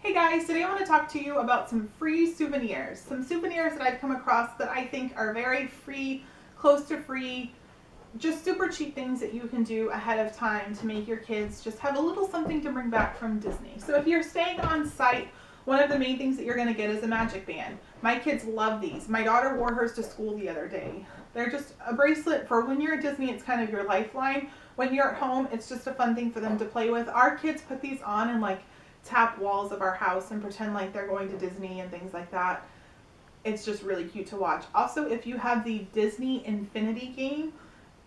Hey guys, today I want to talk to you about some free souvenirs. Some souvenirs that I've come across that I think are very free, close to free, just super cheap things that you can do ahead of time to make your kids just have a little something to bring back from Disney. So if you're staying on site, one of the main things that you're going to get is a magic band. My kids love these. My daughter wore hers to school the other day. They're just a bracelet for when you're at Disney, it's kind of your lifeline. When you're at home, it's just a fun thing for them to play with. Our kids put these on and tap walls of our house and pretend like they're going to Disney and things like that. It's just really cute to watch. Also, if you have the Disney Infinity game,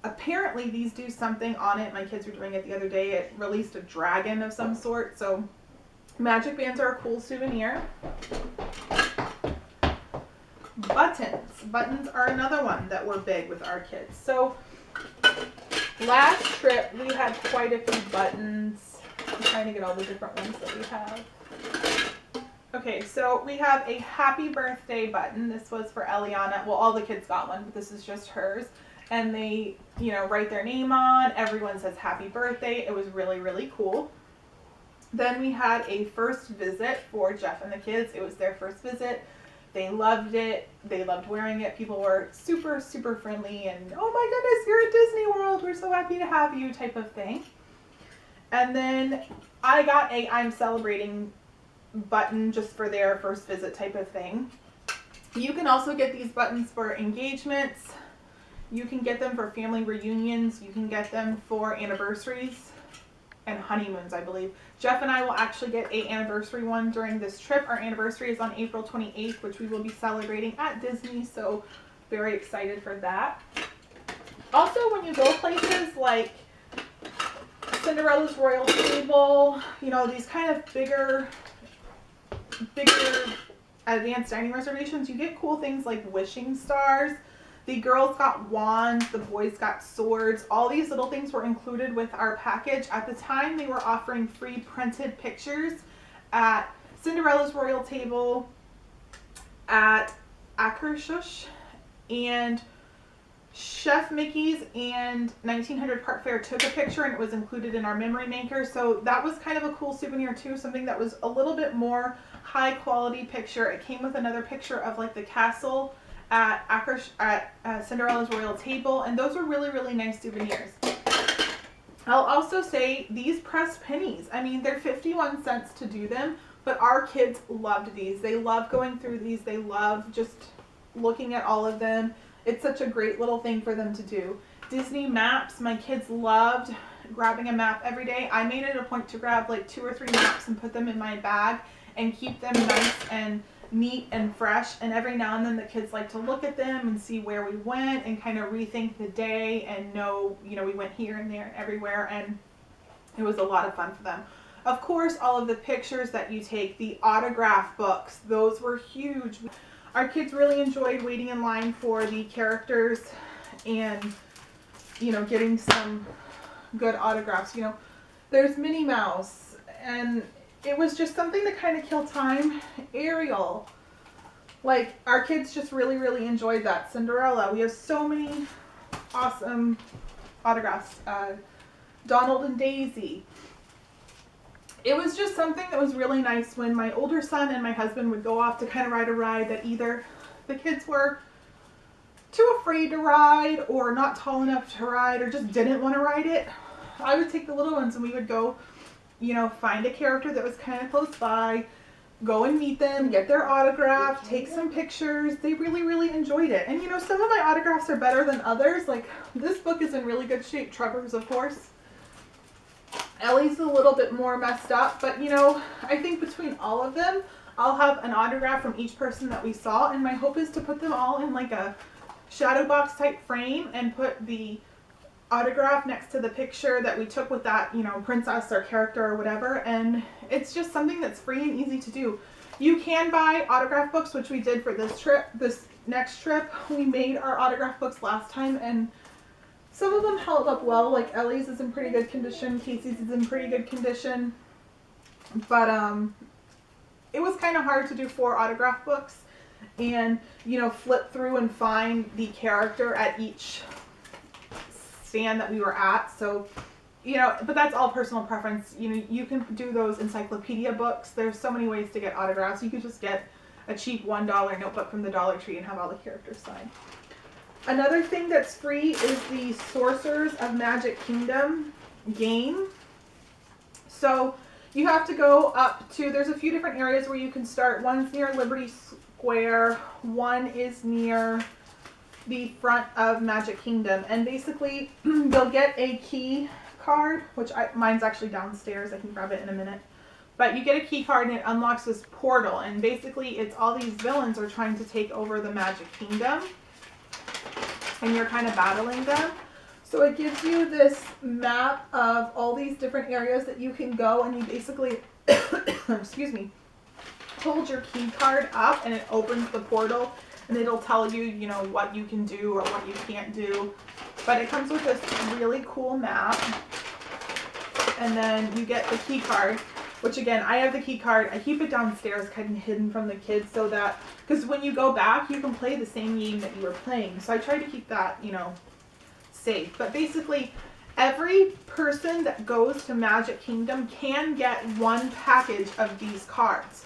apparently these do something on it. My kids were doing it the other day. It released a dragon of some sort. So magic bands are a cool souvenir. Buttons are another one that were big with our kids. So last trip we had quite a few buttons. I'm trying to get all the different ones that we have. Okay, so we have a happy birthday button. This was for Eliana. Well, all the kids got one, but this is just hers. And they, write their name on. Everyone says happy birthday. It was really, really cool. Then we had a first visit for Jeff and the kids. It was their first visit. They loved it. They loved wearing it. People were super, super friendly and, oh my goodness, you're at Disney World. We're so happy to have you type of thing. And then I got a I'm celebrating button just for their first visit type of thing. You can also get these buttons for engagements. You can get them for family reunions. You can get them for anniversaries and honeymoons, I believe. Jeff and I will actually get an anniversary one during this trip. Our anniversary is on April 28th, which we will be celebrating at Disney, so very excited for that. Also, when you go places like Cinderella's Royal Table, these kind of bigger advanced dining reservations, you get cool things like wishing stars. The girls got wands, the boys got swords. All these little things were included with our package. At the time, they were offering free printed pictures at Cinderella's Royal Table, at Akershus, and Chef Mickey's and 1900 Park Fair took a picture and it was included in our memory maker. So that was kind of a cool souvenir too, something that was a little bit more high quality picture. It came with another picture of the castle at Cinderella's Royal Table, and those were really, really nice souvenirs. I'll also say these pressed pennies. I mean, they're 51 cents to do them, but our kids loved these. They love going through these. They love just looking at all of them. It's such a great little thing for them to do. Disney maps, my kids loved grabbing a map every day. I made it a point to grab 2 or 3 maps and put them in my bag and keep them nice and neat and fresh. And every now and then the kids like to look at them and see where we went and kind of rethink the day and know, we went here and there and everywhere, and it was a lot of fun for them. Of course, all of the pictures that you take, the autograph books, those were huge. Our kids really enjoyed waiting in line for the characters and, getting some good autographs. There's Minnie Mouse, and it was just something to kind of kill time. Ariel. Our kids just really, really enjoyed that. Cinderella. We have so many awesome autographs. Donald and Daisy. It was just something that was really nice when my older son and my husband would go off to kind of ride a ride that either the kids were too afraid to ride or not tall enough to ride or just didn't want to ride it. I would take the little ones and we would go, find a character that was kind of close by, go and meet them, get their autograph, take some pictures. They really, really enjoyed it. And some of my autographs are better than others. This book is in really good shape. Trevor's, of course. Ellie's a little bit more messed up, but I think between all of them, I'll have an autograph from each person that we saw, and my hope is to put them all in a shadow box type frame and put the autograph next to the picture that we took with that, princess or character or whatever, and it's just something that's free and easy to do. You can buy autograph books, which we did for this next trip. We made our autograph books last time, and some of them held up well. Ellie's is in pretty good condition, Casey's is in pretty good condition, but it was kind of hard to do 4 autograph books and flip through and find the character at each stand that we were at. So you know, but that's all personal preference. You know, you can do those encyclopedia books. There's so many ways to get autographs. You could just get a cheap $1 notebook from the Dollar Tree and have all the characters signed. Another thing that's free is the Sorcerers of Magic Kingdom game. So you have to go up to, there's a few different areas where you can start. One's near Liberty Square, one is near the front of Magic Kingdom, and basically you'll get a key card, which mine's actually downstairs. I can grab it in a minute. But you get a key card and it unlocks this portal, and basically it's all these villains are trying to take over the Magic Kingdom, and you're kind of battling them. So it gives you this map of all these different areas that you can go, and you basically, excuse me, hold your key card up and it opens the portal, and it'll tell you, you know, what you can do or what you can't do. But it comes with this really cool map, and then you get the key card, which again, I have the key card. I keep it downstairs kind of hidden from the kids so that, because when you go back, you can play the same game that you were playing. So I try to keep that, you know, safe. But basically, every person that goes to Magic Kingdom can get one package of these cards.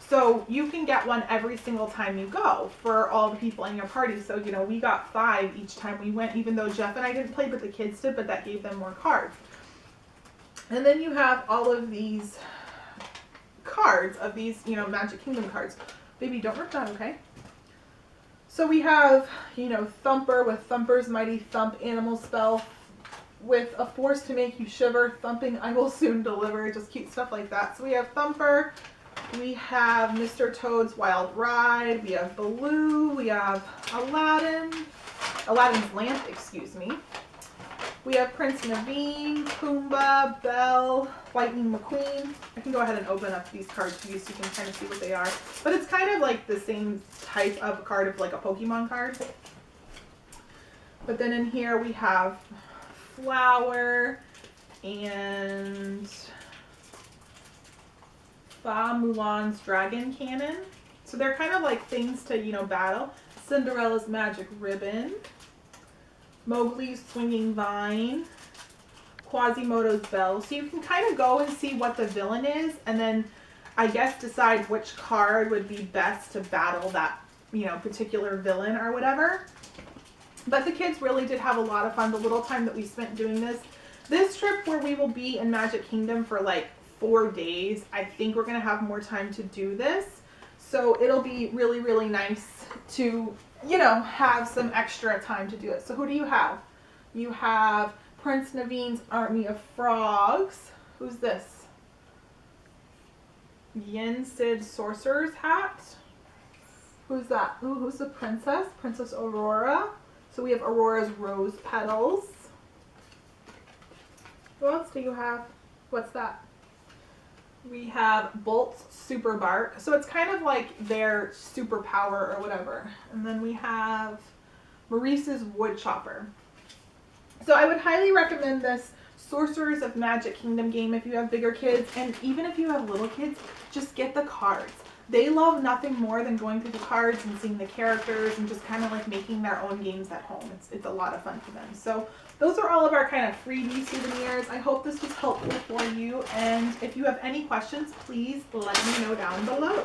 So you can get one every single time you go for all the people in your party. So, you know, we got 5 each time we went, even though Jeff and I didn't play, but the kids did, but that gave them more cards. And then you have all of these cards of these, you know, Magic Kingdom cards. Baby, don't rip that, okay? So we have, you know, Thumper with Thumper's Mighty Thump Animal Spell with a force to make you shiver, thumping I will soon deliver, just cute stuff like that. So we have Thumper, we have Mr. Toad's Wild Ride, we have Baloo, we have Aladdin's Lamp, excuse me. We have Prince Naveen, Pumbaa, Belle, Lightning McQueen. I can go ahead and open up these cards for you so you can kind of see what they are. But it's kind of like the same type of card of like a Pokemon card. But then in here we have Flower and Fa Mulan's Dragon Cannon. So they're kind of like things to, you know, battle. Cinderella's Magic Ribbon. Mowgli's Swinging Vine, Quasimodo's Bell. So you can kind of go and see what the villain is, and then I guess decide which card would be best to battle that, you know, particular villain or whatever. But the kids really did have a lot of fun the little time that we spent doing this. This trip where we will be in Magic Kingdom for like 4 days, I think we're going to have more time to do this. So it'll be really, really nice to, you know, have some extra time to do it. So who do you have? You have Prince Naveen's Army of Frogs. Who's this? Yen Sid Sorcerer's Hat. Who's that? Ooh, who's the princess? Princess Aurora. So we have Aurora's Rose Petals. Who else do you have? What's that? We have Bolt's Super Bark. So it's kind of like their superpower or whatever. And then we have Maurice's Wood Chopper. So I would highly recommend this Sorcerers of Magic Kingdom game if you have bigger kids. And even if you have little kids, just get the cards. They love nothing more than going through the cards and seeing the characters and just kind of like making their own games at home. It's a lot of fun for them. So those are all of our kind of freebie souvenirs. I hope this was helpful for you. And if you have any questions, please let me know down below.